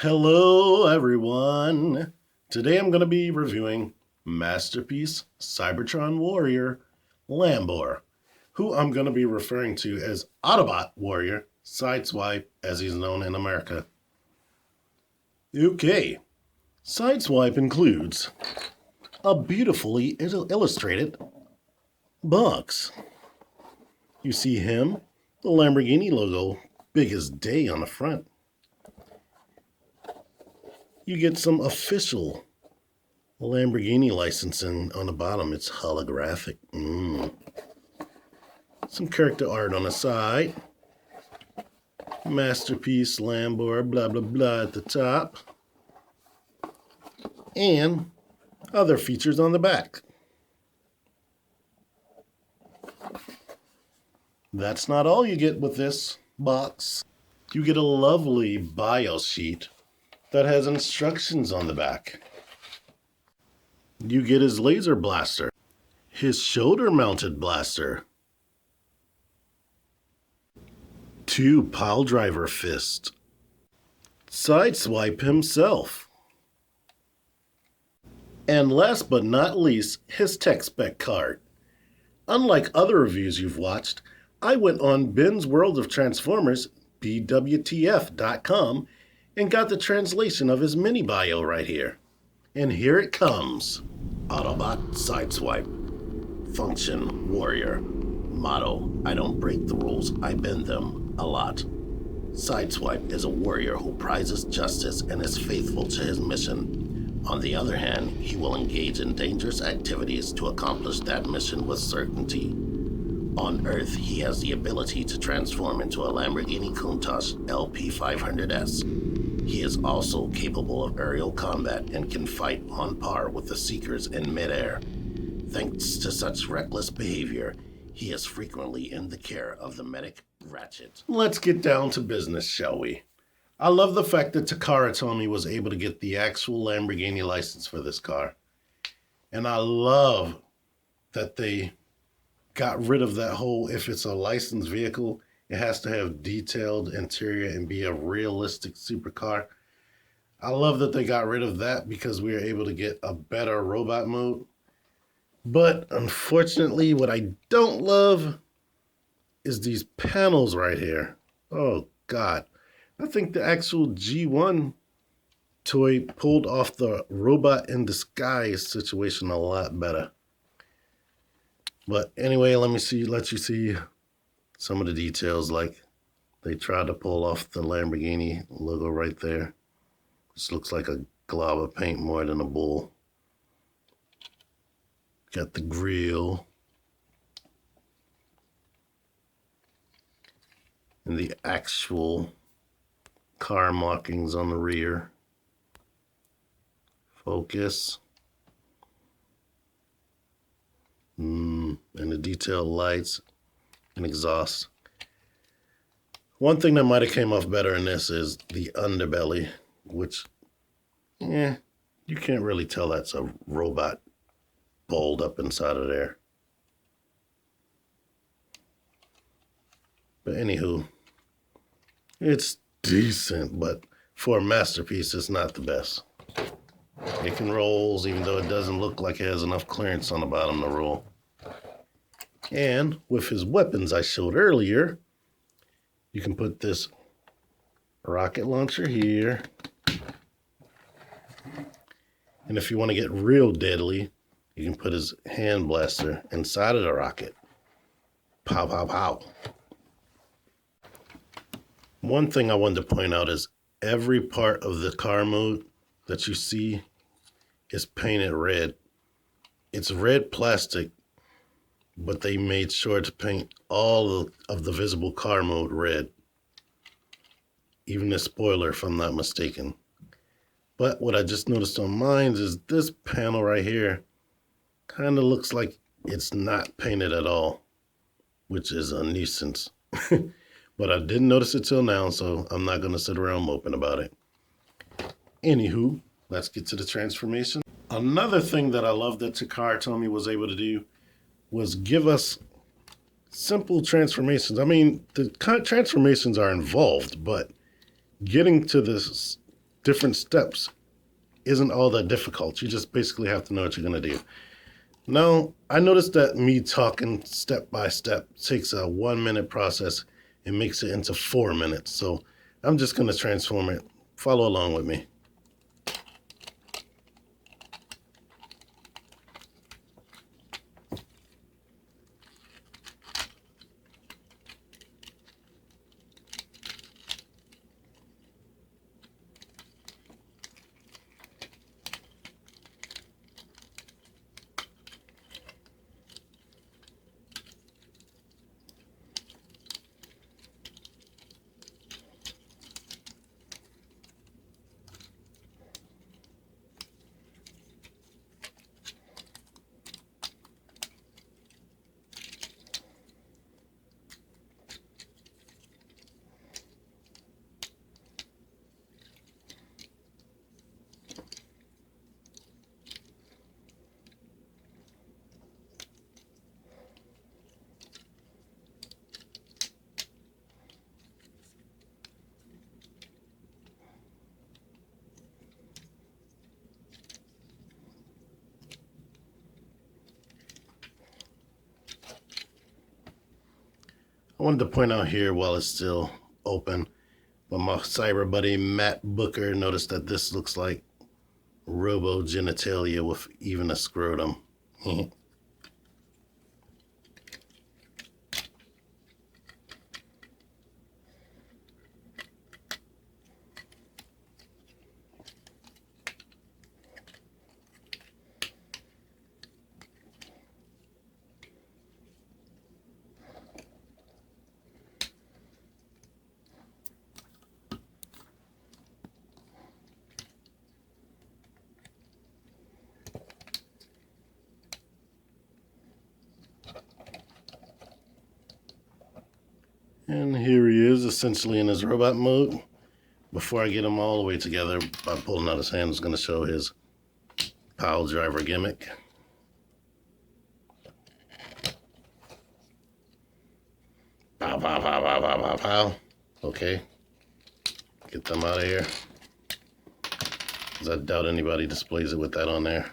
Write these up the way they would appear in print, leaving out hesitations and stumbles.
Hello everyone! Today I'm going to be reviewing Masterpiece Cybertron Warrior Lambor, who I'm going to be referring to as Autobot Warrior Sideswipe as he's known in America. Okay, Sideswipe includes a beautifully illustrated box. You see him, the Lamborghini logo, big as day on the front. You get some official Lamborghini licensing on the bottom. It's holographic. Some character art on the side. Masterpiece Lambor, blah, blah, blah at the top. And other features on the back. That's not all you get with this box. You get a lovely bio sheet that has instructions on the back. You get his laser blaster, his shoulder-mounted blaster, 2 pile driver fists, Sideswipe himself, and last but not least, his tech spec card. Unlike other reviews you've watched, I went on Ben's World of Transformers, BWTF.com, and got the translation of his mini bio right here. And here it comes. Autobot Sideswipe. Function Warrior. Motto, I don't break the rules, I bend them a lot. Sideswipe is a warrior who prizes justice and is faithful to his mission. On the other hand, he will engage in dangerous activities to accomplish that mission with certainty. On Earth, he has the ability to transform into a Lamborghini Countach LP500S. He is also capable of aerial combat and can fight on par with the Seekers in midair. Thanks to such reckless behavior, he is frequently in the care of the medic Ratchet. Let's get down to business, shall we? I love the fact that Takara Tomy was able to get the actual Lamborghini license for this car. And I love that they got rid of that whole, if it's a licensed vehicle, it has to have detailed interior and be a realistic supercar. I love that they got rid of that because we were able to get a better robot mode. But unfortunately, what I don't love is these panels right here. Oh, God. I think the actual G1 toy pulled off the robot in disguise situation a lot better. But anyway, let you see some of the details, like they tried to pull off the Lamborghini logo right there. This looks like a glob of paint more than a bull. Got the grill. And the actual car markings on the rear. Focus. And the detailed lights and exhaust. One thing that might have came off better in this is the underbelly, which, you can't really tell that's a robot bolted up inside of there. But anywho, it's decent, but for a masterpiece, it's not the best. It can rolls, even though it doesn't look like it has enough clearance on the bottom to roll. And with his weapons I showed earlier, you can put this rocket launcher here. And if you want to get real deadly, you can put his hand blaster inside of the rocket. Pow, pow, pow. One thing I wanted to point out is every part of the car mode that you see is painted red. It's red plastic, but they made sure to paint all of the visible car mode red. Even the spoiler, if I'm not mistaken. But what I just noticed on mine is this panel right here kind of looks like it's not painted at all, which is a nuisance. But I didn't notice it till now, so I'm not going to sit around moping about it. Anywho, let's get to the transformation. Another thing that I love that Takara Tomy was able to do was give us simple transformations. I mean, the transformations are involved, but getting to this different steps isn't all that difficult. You just basically have to know what you're going to do. Now, I noticed that me talking step by step takes a 1 minute process and makes it into 4 minutes. So I'm just going to transform it. Follow along with me. I wanted to point out here while it's still open, but my cyber buddy Matt Booker noticed that this looks like robo genitalia with even a scrotum. And here he is, essentially in his robot mode. Before I get him all the way together, by pulling out his hand, is going to show his pile driver gimmick. Pow, pow, pow, pow, pow, pow, pow. Okay. Get them out of here. Because I doubt anybody displays it with that on there.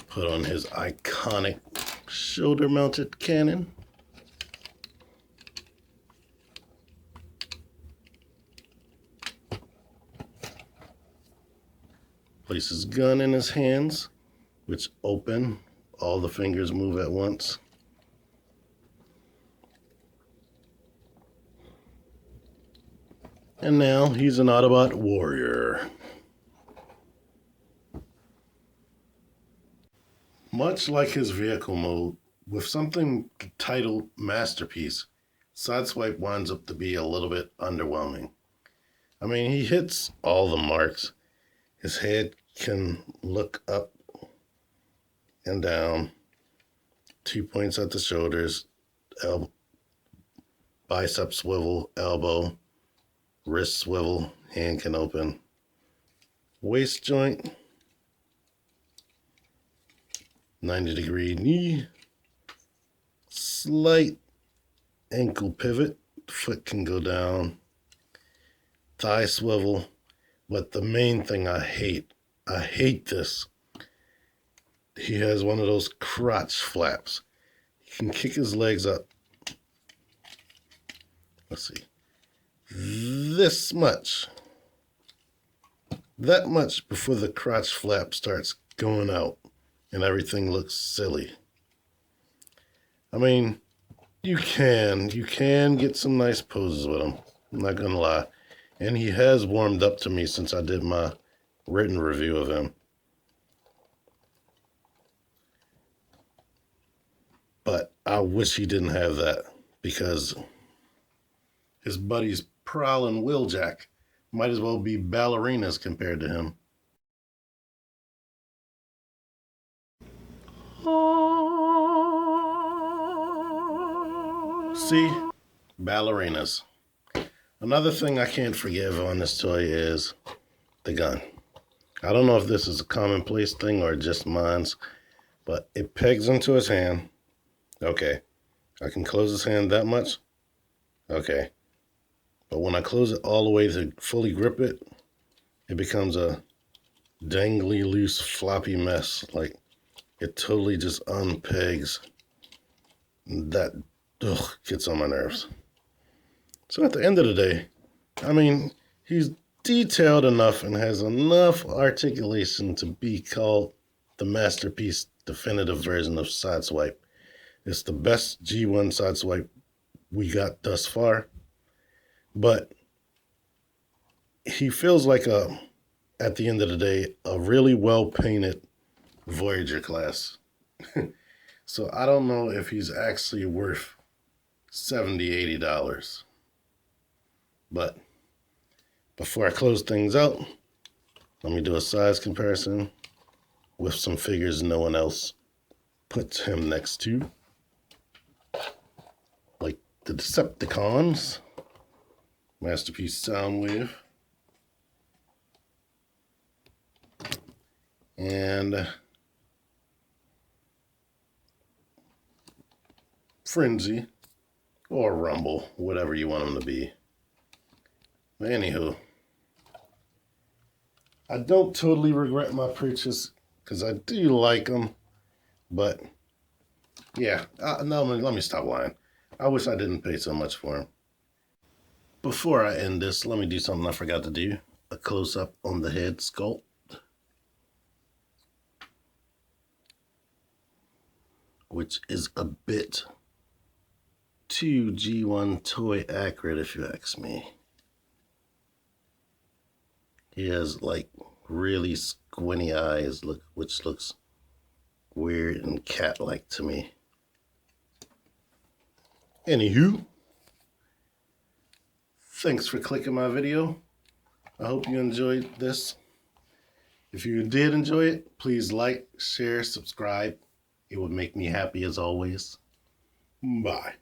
Put on his iconic shoulder-mounted cannon. Place his gun in his hands, which open. All the fingers move at once. And now he's an Autobot warrior. Much like his vehicle mode, with something titled Masterpiece, Sideswipe winds up to be a little bit underwhelming. I mean, he hits all the marks. His head can look up and down, 2 points at the shoulders, bicep swivel, elbow, wrist swivel, hand can open, waist joint, 90-degree knee, slight ankle pivot, foot can go down, thigh swivel, but the main thing I hate this. He has one of those crotch flaps. He can kick his legs up. Let's see. This much. That much before the crotch flap starts going out and everything looks silly. I mean, you can get some nice poses with him. I'm not gonna lie. And he has warmed up to me since I did my written review of him. But I wish he didn't have that, because his buddies Prowl and Wheeljack might as well be ballerinas compared to him. See? Ballerinas. Another thing I can't forgive on this toy is the gun. I don't know if this is a commonplace thing or just mine's, but it pegs into his hand. Okay, I can close his hand that much. Okay, but when I close it all the way to fully grip it, it becomes a dangly, loose, floppy mess. Like, it totally just unpegs. That gets on my nerves. So at the end of the day, I mean, he's detailed enough and has enough articulation to be called the masterpiece definitive version of Sideswipe. It's the best G1 Sideswipe we got thus far. But he feels like at the end of the day, a really well-painted Voyager class. So I don't know if he's actually worth $70, $80. But before I close things out, let me do a size comparison with some figures no one else puts him next to. Like the Decepticons, Masterpiece Soundwave, and Frenzy, or Rumble, whatever you want them to be. But anywho, I don't totally regret my purchase because I do like them, but yeah, no, let me stop lying. I wish I didn't pay so much for them. Before I end this, let me do something I forgot to do. A close-up on the head sculpt. Which is a bit too G1 toy accurate, if you ask me. He has like really squinty eyes, which looks weird and cat-like to me. Anywho, thanks for clicking my video. I hope you enjoyed this. If you did enjoy it, please like, share, subscribe. It would make me happy as always. Bye.